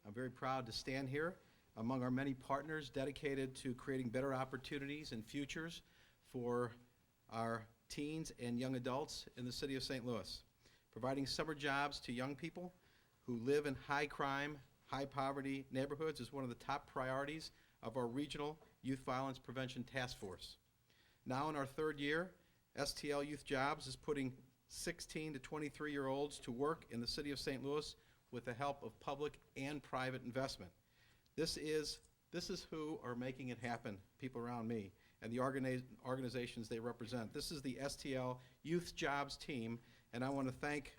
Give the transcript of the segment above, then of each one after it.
I'm very proud to stand here among our many partners dedicated to creating better opportunities and futures for our teens and young adults in the city of St. Louis. Providing summer jobs to young people who live in high crime, high poverty neighborhoods is one of the top priorities of our Regional Youth Violence Prevention Task Force. Now in our third year, STL Youth Jobs is putting 16 to 23-year-olds to work in the city of St. Louis with the help of public and private investment. This is who are making it happen, people around me, and the organizations they represent. This is the STL Youth Jobs team, and I want to thank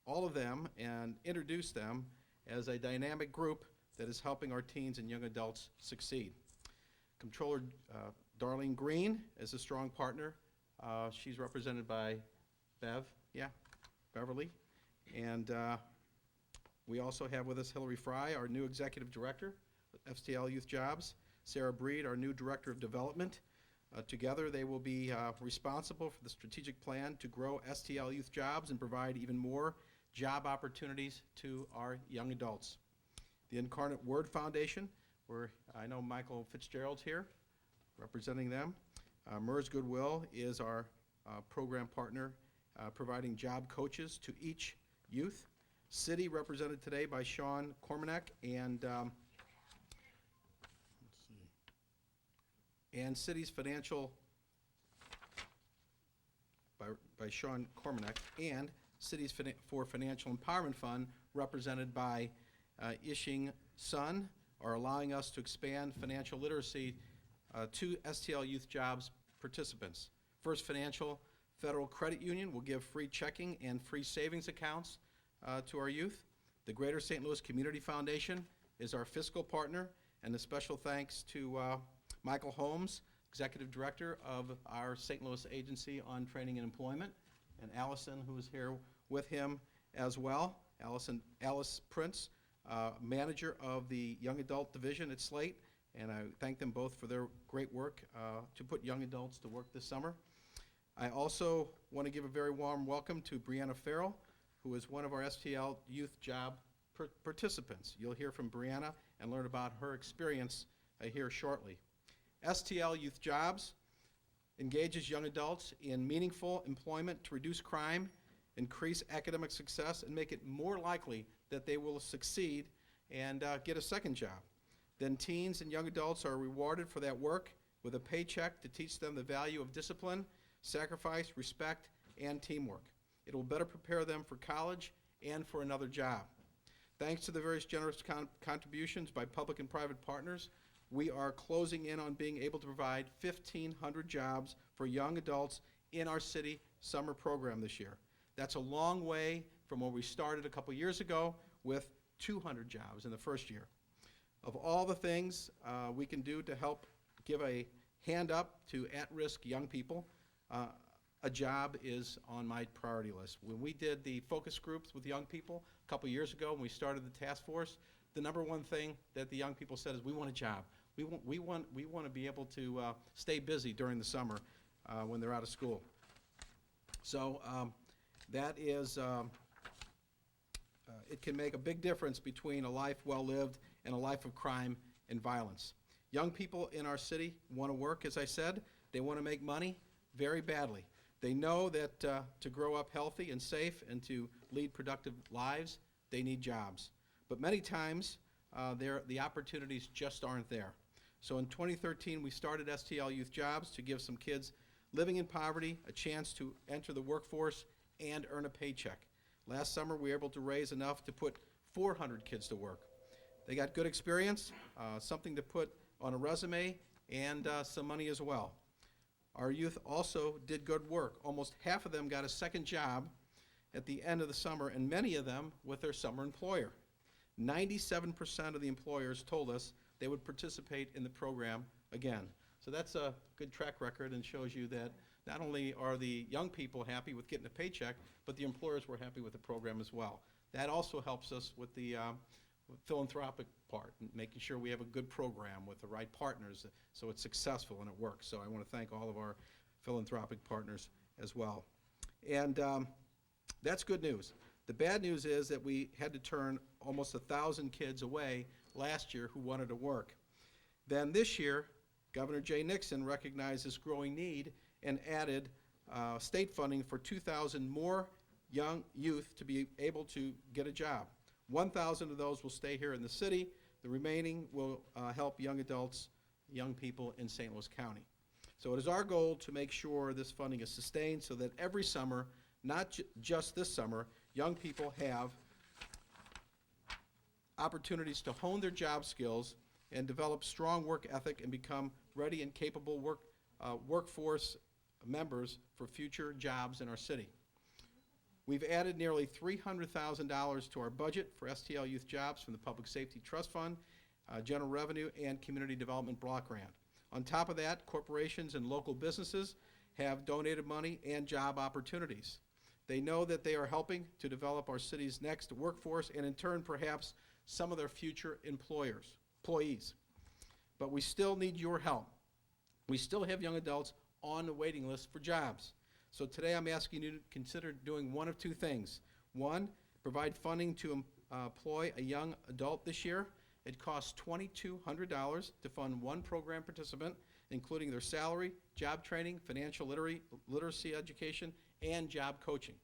all of them and introduce them as a dynamic group that is helping our teens and young adults succeed. Comptroller Darlene Green is a strong partner. She's represented by Beverly. And we also have with us Hillary Fry, our new Executive Director of STL Youth Jobs, Sarah Breed, our new Director of Development. Together they will be responsible for the strategic plan to grow STL Youth Jobs and provide even more job opportunities to our young adults. The Incarnate Word Foundation, where I know Michael Fitzgerald's here representing them. MERS Goodwill is our program partner, providing job coaches to each youth. City, represented today by Sean Cormanek, and City's Financial, by Sean Cormanek, and Cities for Financial Empowerment Fund, represented by Ishing Sun, are allowing us to expand financial literacy to STL Youth Jobs participants. First Financial Federal Credit Union will give free checking and free savings accounts to our youth. The Greater St. Louis Community Foundation is our fiscal partner, and a special thanks to Michael Holmes, Executive Director of our St. Louis Agency on Training and Employment, and Allison, who is here with him as well. Alice Prince, Manager of the Young Adult Division at Slate, and I thank them both for their great work to put young adults to work this summer. I also want to give a very warm welcome to Brianna Farrell, who is one of our STL Youth Job participants. You'll hear from Brianna and learn about her experience here shortly. STL Youth Jobs engages young adults in meaningful employment to reduce crime, increase academic success, and make it more likely that they will succeed and get a second job. Then teens and young adults are rewarded for that work with a paycheck to teach them the value of discipline, sacrifice, respect, and teamwork. It will better prepare them for college and for another job. Thanks to the various generous contributions by public and private partners, we are closing in on being able to provide 1,500 jobs for young adults in our city summer program this year. That's a long way from where we started a couple years ago with 200 jobs in the first year. Of all the things we can do to help give a hand up to at-risk young people, a job is on my priority list. When we did the focus groups with young people a couple years ago when we started the task force, the number one thing that the young people said is, we want a job. We want to be able to stay busy during the summer when they're out of school. So that is, it can make a big difference between a life well lived and a life of crime and violence. Young people in our city want to work, as I said. They want to make money very badly. They know that to grow up healthy and safe and to lead productive lives, they need jobs. But many times, the opportunities just aren't there. So in 2013, we started STL Youth Jobs to give some kids living in poverty a chance to enter the workforce and earn a paycheck. Last summer, we were able to raise enough to put 400 kids to work. They got good experience, something to put on a resume, and some money as well. Our youth also did good work. Almost half of them got a second job at the end of the summer, and many of them with their summer employer. 97% of the employers told us they would participate in the program again. So that's a good track record and shows you that not only are the young people happy with getting a paycheck, but the employers were happy with the program as well. That also helps us with the philanthropic part, making sure we have a good program with the right partners so it's successful and it works. So I want to thank all of our philanthropic partners as well. And that's good news. The bad news is that we had to turn almost 1,000 kids away last year who wanted to work. Then this year, Governor Jay Nixon recognized this growing need and added state funding for 2,000 more young youth to be able to get a job. 1,000 of those will stay here in the city. The remaining will help young adults, young people in St. Louis County. So it is our goal to make sure this funding is sustained so that every summer, not just this summer, young people have opportunities to hone their job skills and develop strong work ethic and become ready and capable workforce members for future jobs in our city. We've added nearly $300,000 to our budget for STL Youth Jobs from the Public Safety Trust Fund, General Revenue, and Community Development Block Grant. On top of that, corporations and local businesses have donated money and job opportunities. They know that they are helping to develop our city's next workforce and in turn perhaps some of their future employees. But we still need your help. We still have young adults on the waiting list for jobs. So today I'm asking you to consider doing one of two things. One, provide funding to employ a young adult this year. It costs $2,200 to fund one program participant, including their salary, job training, financial literacy education, and job coaching.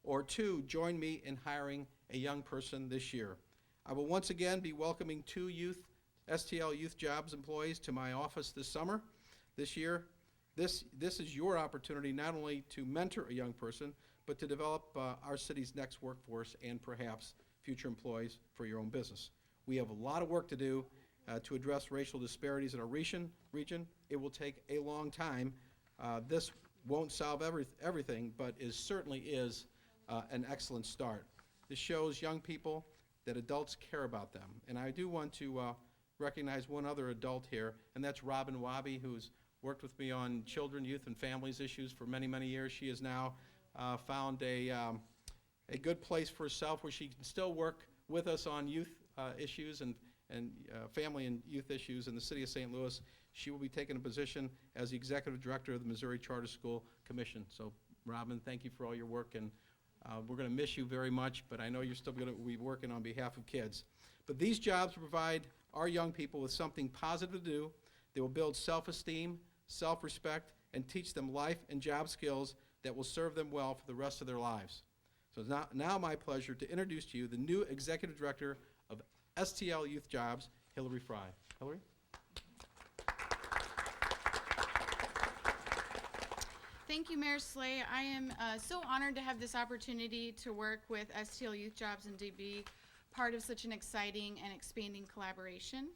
Or two, join me in hiring a young person this year. I will once again be welcoming 2 STL Youth Jobs employees to my office this summer. This year, this is your opportunity not only to mentor a young person, but to develop our city's next workforce and perhaps future employees for your own business. We have a lot of work to do to address racial disparities in our region. It will take a long time. This won't solve everything, but certainly is an excellent start. This shows young people that adults care about them. And I do want to recognize one other adult here, and that's Robin Wabi, who's worked with me on children, youth, and families issues for many, many years. She has now found a good place for herself where she can still work with us on youth issues and family and youth issues in the city of St. Louis. She will be taking a position as the executive director of the Missouri Charter School Commission. So, Robin, thank you for all your work, and we're going to miss you very much, but I know you're still going to be working on behalf of kids. But these jobs provide our young people with something positive to do. They will build self-esteem, self-respect, and teach them life and job skills that will serve them well for the rest of their lives. So it's now my pleasure to introduce to you the new executive director of STL Youth Jobs, Hillary Fry. Hillary? Thank you, Mayor Slay. I am so honored to have this opportunity to work with STL Youth Jobs and to be part of such an exciting and expanding collaboration.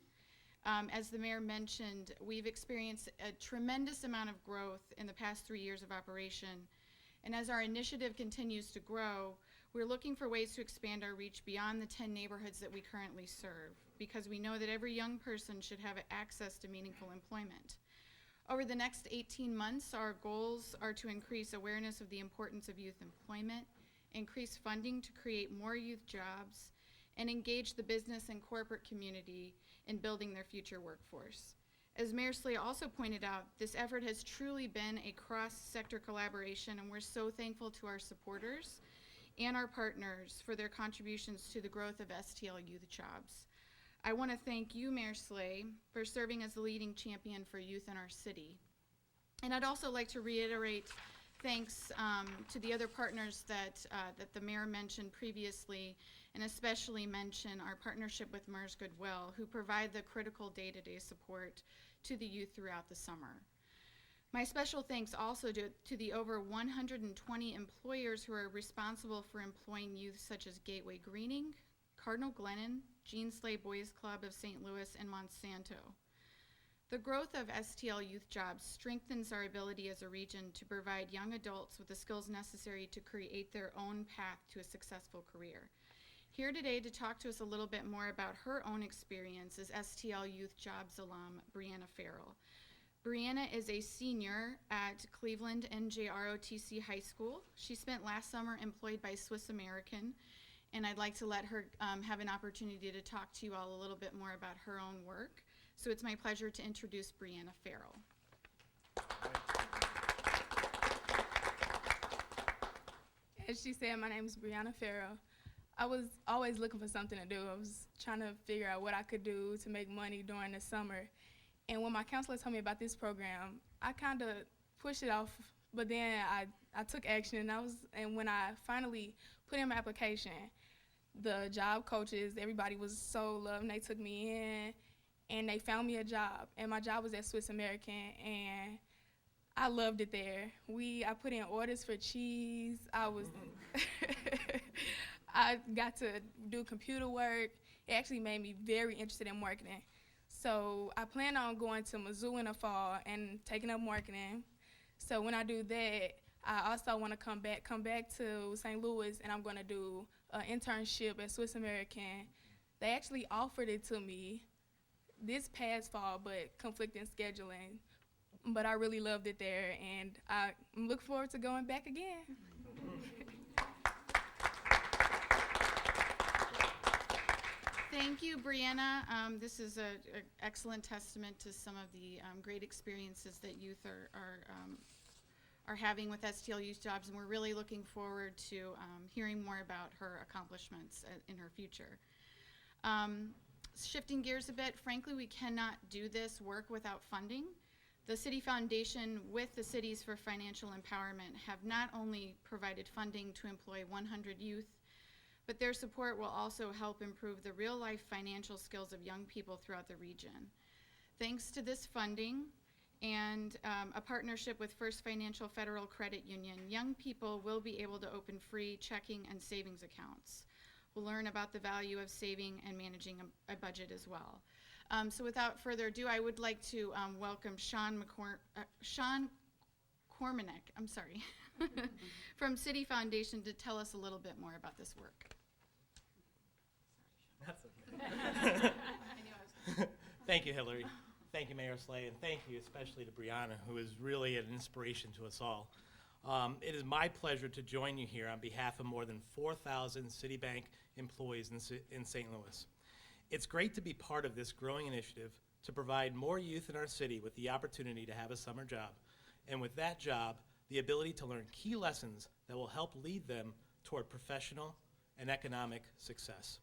As the mayor mentioned, we've experienced a tremendous amount of growth in the past 3 years of operation. And as our initiative continues to grow, we're looking for ways to expand our reach beyond the 10 neighborhoods that we currently serve, because we know that every young person should have access to meaningful employment. Over the next 18 months, our goals are to increase awareness of the importance of youth employment, increase funding to create more youth jobs, and engage the business and corporate community in building their future workforce. As Mayor Slay also pointed out, this effort has truly been a cross-sector collaboration, and we're so thankful to our supporters and our partners for their contributions to the growth of STL Youth Jobs. I want to thank you, Mayor Slay, for serving as the leading champion for youth in our city. And I'd also like to reiterate thanks to the other partners that the mayor mentioned previously, and especially mention our partnership with MERS Goodwill, who provide the critical day-to-day support to the youth throughout the summer. My special thanks also to the over 120 employers who are responsible for employing youth, such as Gateway Greening, Cardinal Glennon, Jean Slay Boys Club of St. Louis, and Monsanto. The growth of STL Youth Jobs strengthens our ability as a region to provide young adults with the skills necessary to create their own path to a successful career. Here today to talk to us a little bit more about her own experience is STL Youth Jobs alum, Brianna Farrell. Brianna is a senior at Cleveland NJROTC High School. She spent last summer employed by Swiss American, and I'd like to let her have an opportunity to talk to you all a little bit more about her own work. So it's my pleasure to introduce Brianna Farrell. As she said, my name is Brianna Farrell. I was always looking for something to do. I was trying to figure out what I could do to make money during the summer. And when my counselor told me about this program, I kind of pushed it off, but then I took action, and when I finally put in my application, the job coaches, everybody was so loving. They took me in, and they found me a job. And my job was at Swiss American, and I loved it there. I put in orders for cheese. I got to do computer work. It actually made me very interested in marketing. So I plan on going to Mizzou in the fall and taking up marketing. So when I do that, I also want to come back to St. Louis, and I'm going to do an internship at Swiss American. They actually offered it to me this past fall, but conflicting scheduling. But I really loved it there, and I look forward to going back again. Thank you, Brianna. This is an excellent testament to some of the great experiences that youth are having with STL Youth Jobs, and we're really looking forward to hearing more about her accomplishments in her future. Shifting gears a bit, frankly, we cannot do this work without funding. The City Foundation with the Cities for Financial Empowerment have not only provided funding to employ 100 youth, but their support will also help improve the real-life financial skills of young people throughout the region. Thanks to this funding and a partnership with First Financial Federal Credit Union, young people will be able to open free checking and savings accounts. We'll learn about the value of saving and managing a budget as well. So without further ado, I would like to welcome Sean Cormanek, I'm sorry, from City Foundation to tell us a little bit more about this work. That's okay. Thank you, Hillary. Thank you, Mayor Slay, and thank you especially to Brianna, who is really an inspiration to us all. It is my pleasure to join you here on behalf of more than 4,000 Citibank employees in St. Louis. It's great to be part of this growing initiative to provide more youth in our city with the opportunity to have a summer job, and with that job, the ability to learn key lessons that will help lead them toward professional and economic success.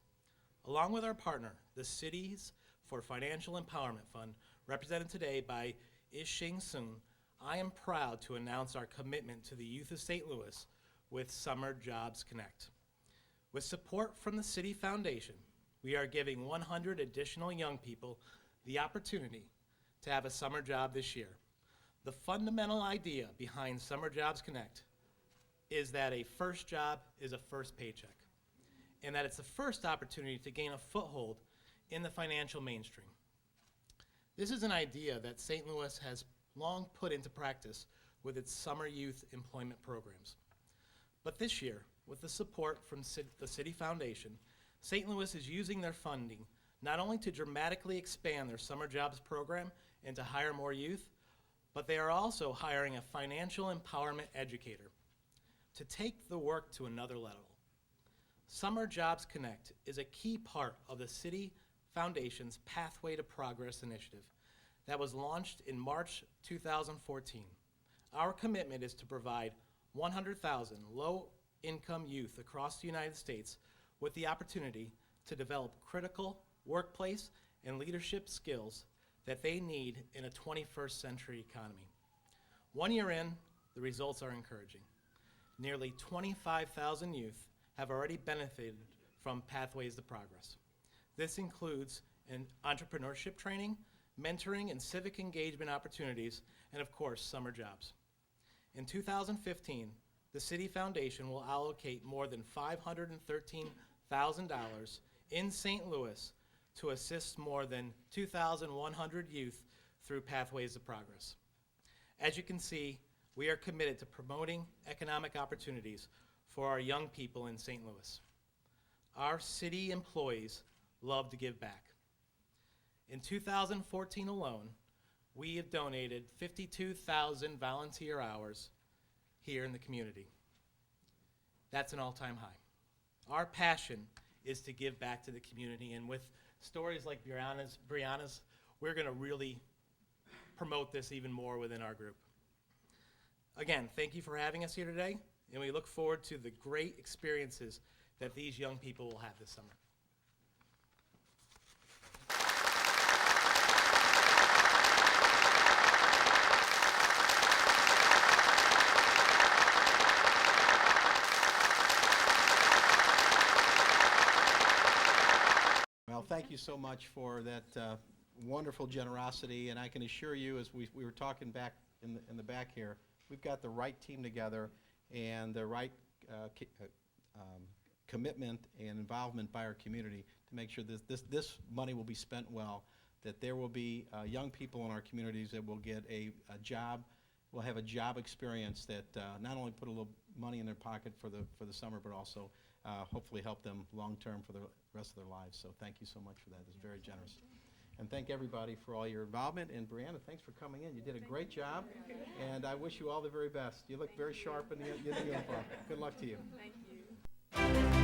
Along with our partner, the Cities for Financial Empowerment Fund, represented today by Ishing Soon, I am proud to announce our commitment to the youth of St. Louis with Summer Jobs Connect. With support from the City Foundation, we are giving 100 additional young people the opportunity to have a summer job this year. The fundamental idea behind Summer Jobs Connect is that a first job is a first paycheck, and that it's the first opportunity to gain a foothold in the financial mainstream. This is an idea that St. Louis has long put into practice with its summer youth employment programs. But this year, with the support from the City Foundation, St. Louis is using their funding not only to dramatically expand their summer jobs program and to hire more youth, but they are also hiring a financial empowerment educator to take the work to another level. Summer Jobs Connect is a key part of the City Foundation's Pathway to Progress initiative that was launched in March 2014. Our commitment is to provide 100,000 low-income youth across the United States with the opportunity to develop critical workplace and leadership skills that they need in a 21st century economy. 1 year in, the results are encouraging. Nearly 25,000 youth have already benefited from Pathways to Progress. This includes an entrepreneurship training, mentoring and civic engagement opportunities, and of course, summer jobs. In 2015, the City Foundation will allocate more than $513,000 in St. Louis to assist more than 2,100 youth through Pathways to Progress. As you can see, we are committed to promoting economic opportunities for our young people in St. Louis. Our city employees love to give back. In 2014 alone, we have donated 52,000 volunteer hours here in the community. That's an all-time high. Our passion is to give back to the community, and with stories like Brianna's, we're going to really promote this even more within our group. Again, thank you for having us here today, and we look forward to the great experiences that these young people will have this summer. Well, thank you so much for that wonderful generosity, and I can assure you, as we were talking back in the back here, we've got the right team together and the right commitment and involvement by our community to make sure this money will be spent well, that there will be young people in our communities that will get a job, will have a job experience that not only put a little money in their pocket for the summer, but also hopefully help them long-term for the rest of their lives. So thank you so much for that. It's very generous. And thank everybody for all your involvement. And Brianna, thanks for coming in. You did a great job, and I wish you all the very best. You look very sharp in the uniform. Good luck to you. Thank you.